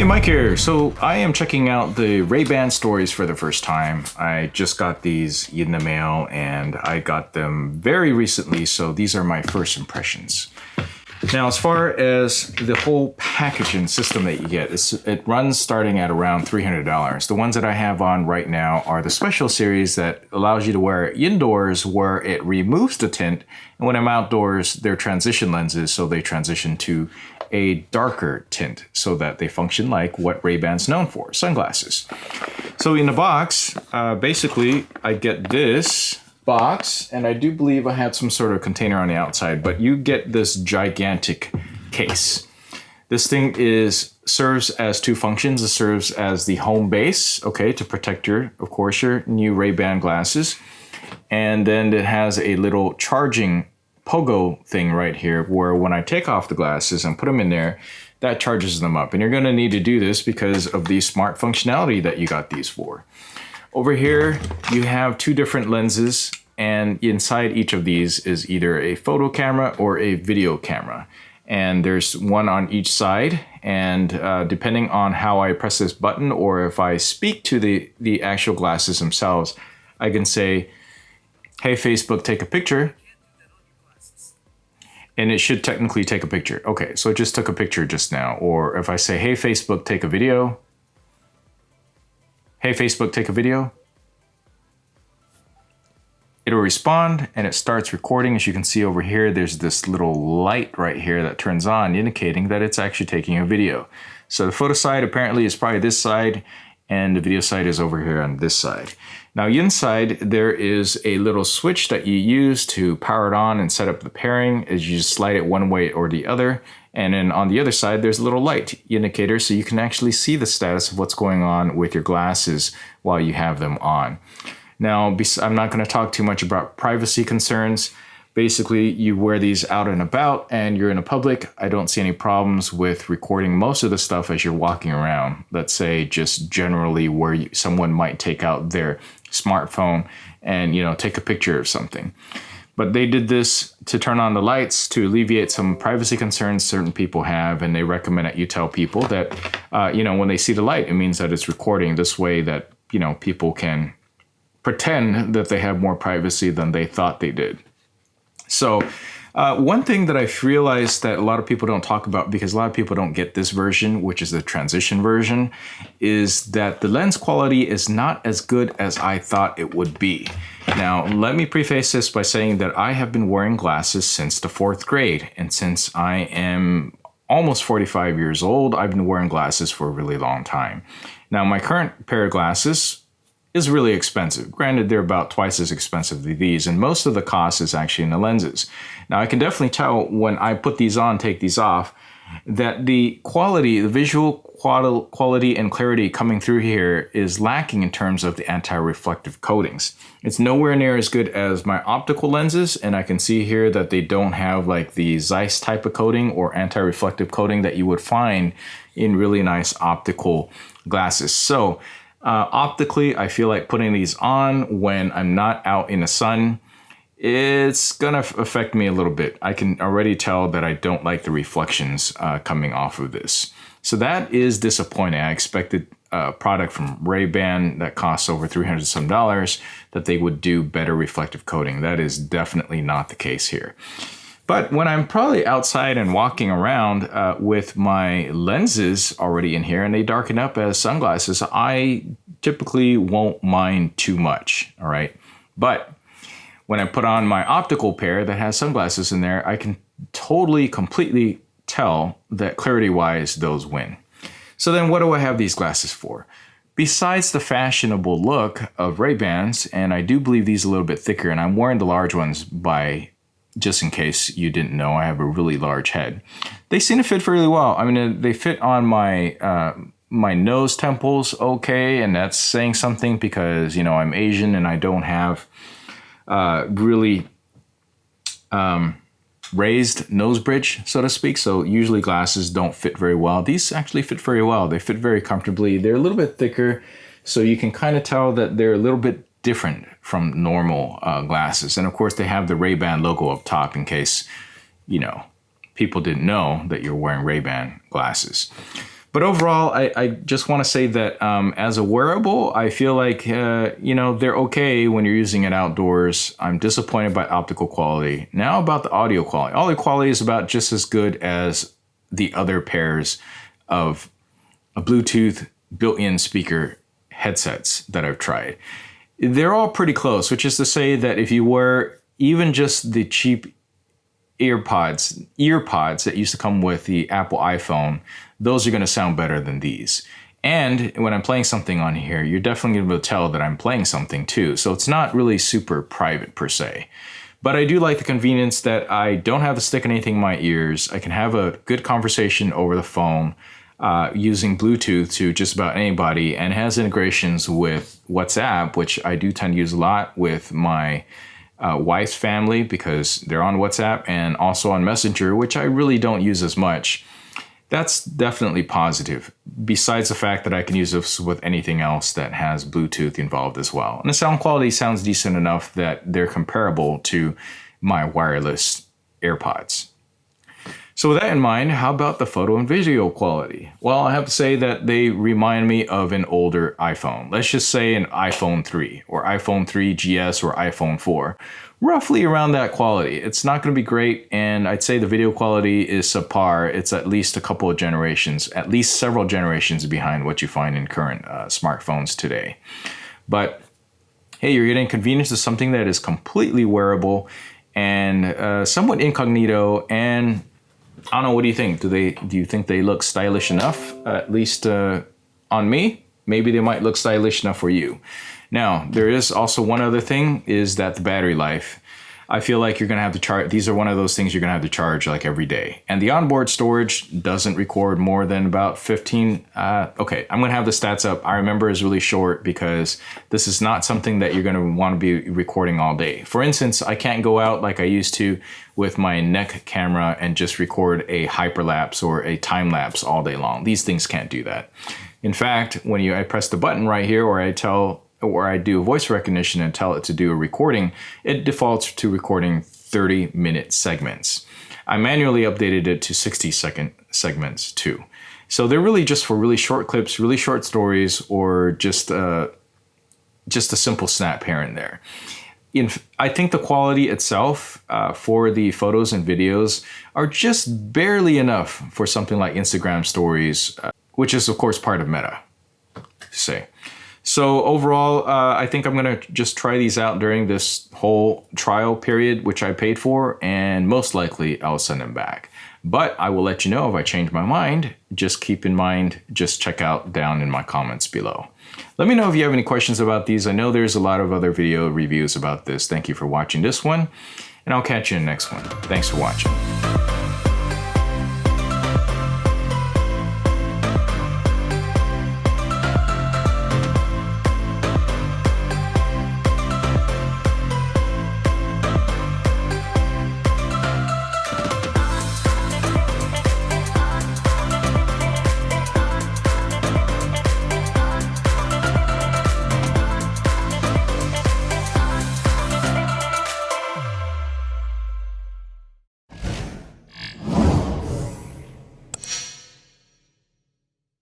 Mike here. So I am checking out the Rayban stories for the first time. I just got these in the mail and I got them very recently, so these are my first impressions. Now, as far as the whole packaging system that you get, it runs starting at around $300. The ones that I have on right now are the special series that allows you to wear it indoors, where it removes the tint, and when I'm outdoors, they're transition lenses, so they transition to a darker tint so that they function like what Ray-Ban's known for, sunglasses. So in the box, basically, I get this box, and I do believe I had some sort of container on the outside, but you get this gigantic case. This thing serves as two functions. It serves as the home base, okay, to protect your new Ray-Ban glasses. And then it has a little charging pogo thing right here, where when I take off the glasses and put them in there, that charges them up. And you're going to need to do this because of the smart functionality that you got these for. Over here, you have two different lenses, and inside each of these is either a photo camera or a video camera. And there's one on each side, and depending on how I press this button or if I speak to the actual glasses themselves, I can say, "Hey Facebook, take a picture." And it should technically take a picture. Okay, so it just took a picture just now. Or if I say, "Hey Facebook, take a video." "Hey Facebook, take a video." It'll respond and it starts recording. As you can see over here, there's this little light right here that turns on, indicating that it's actually taking a video. So the photo side apparently is probably this side, and the video side is over here on this side. Now inside, there is a little switch that you use to power it on and set up the pairing, as you just slide it one way or the other. And then on the other side, there's a little light indicator, so you can actually see the status of what's going on with your glasses while you have them on. Now, I'm not going to talk too much about privacy concerns. Basically, you wear these out and about and you're in a public. I don't see any problems with recording most of the stuff as you're walking around. Let's say just generally where someone might take out their smartphone and, take a picture of something. But they did this to turn on the lights to alleviate some privacy concerns certain people have, and they recommend that you tell people that, when they see the light, it means that it's recording. This way that, people can pretend that they have more privacy than they thought they did. So one thing that I've realized that a lot of people don't talk about, because a lot of people don't get this version, which is the transition version, is that the lens quality is not as good as I thought it would be. Now, let me preface this by saying that I have been wearing glasses since the 4th grade. And since I am almost 45 years old, I've been wearing glasses for a really long time. Now, my current pair of glasses is really expensive. Granted, they're about twice as expensive as these, and most of the cost is actually in the lenses. Now, I can definitely tell when I put these on, take these off, that the quality, the visual quality and clarity coming through here is lacking in terms of the anti-reflective coatings. It's nowhere near as good as my optical lenses, and I can see here that they don't have like the Zeiss type of coating or anti-reflective coating that you would find in really nice optical glasses. So, optically, I feel like putting these on when I'm not out in the sun, it's gonna affect me a little bit. I can already tell that I don't like the reflections coming off of this. So that is disappointing. I expected a product from Ray-Ban that costs over $300 some, that they would do better reflective coating. That is definitely not the case here. But when I'm probably outside and walking around with my lenses already in here and they darken up as sunglasses, I typically won't mind too much, all right? But when I put on my optical pair that has sunglasses in there, I can totally, completely tell that clarity-wise, those win. So then what do I have these glasses for? Besides the fashionable look of Ray-Bans, and I do believe these are a little bit thicker, and I'm wearing the large ones just in case you didn't know, I have a really large head. They seem to fit fairly well. I mean, they fit on my my nose temples okay, and that's saying something because, I'm Asian and I don't have really raised nose bridge, so to speak. So usually glasses don't fit very well. These actually fit very well. They fit very comfortably. They're a little bit thicker, so you can kind of tell that they're a little bit different from normal glasses. And of course, they have the Ray-Ban logo up top in case, people didn't know that you're wearing Ray-Ban glasses. But overall, I just want to say that as a wearable, I feel like, you know, they're okay when you're using it outdoors. I'm disappointed by optical quality. Now about the audio quality. Audio quality is about just as good as the other pairs of a Bluetooth built-in speaker headsets that I've tried. They're all pretty close, which is to say that if you wear even just the cheap earpods that used to come with the Apple iPhone, those are going to sound better than these. And when I'm playing something on here, you're definitely going to be able to tell that I'm playing something too. So it's not really super private per se. But I do like the convenience that I don't have to stick anything in my ears. I can have a good conversation over the phone using Bluetooth to just about anybody, and it has integrations with WhatsApp, which I do tend to use a lot with my wife's family because they're on WhatsApp, and also on Messenger, which I really don't use as much. That's definitely positive, besides the fact that I can use this with anything else that has Bluetooth involved as well. And the sound quality sounds decent enough that they're comparable to my wireless AirPods. So with that in mind, how about the photo and video quality? Well, I have to say that they remind me of an older iPhone. Let's just say an iPhone 3 or iPhone 3GS or iPhone 4. Roughly around that quality. It's not going to be great, and I'd say the video quality is subpar. It's at least a couple of generations, at least several generations behind what you find in current smartphones today. But hey, you're getting convenience of something that is completely wearable and somewhat incognito, and I don't know, what do you think? Do you think they look stylish enough? At least on me? Maybe they might look stylish enough for you. Now, there is also one other thing, is that the battery life. I feel like you're going to have to charge. These are one of those things you're going to have to charge like every day. And the onboard storage doesn't record more than about 15. Okay, I'm going to have the stats up. I remember it's really short because this is not something that you're going to want to be recording all day. For instance, I can't go out like I used to with my neck camera and just record a hyperlapse or a time lapse all day long. These things can't do that. In fact, when I press the button right here, or I do voice recognition and tell it to do a recording, it defaults to recording 30-minute segments. I manually updated it to 60-second segments too. So they're really just for really short clips, really short stories, or just a simple snap here and there. I think the quality itself for the photos and videos are just barely enough for something like Instagram stories, which is of course part of Meta, say. So overall, I think I'm going to just try these out during this whole trial period, which I paid for, and most likely I'll send them back. But I will let you know if I change my mind. Just keep in mind, just check out down in my comments below. Let me know if you have any questions about these. I know there's a lot of other video reviews about this. Thank you for watching this one, and I'll catch you in the next one. Thanks for watching.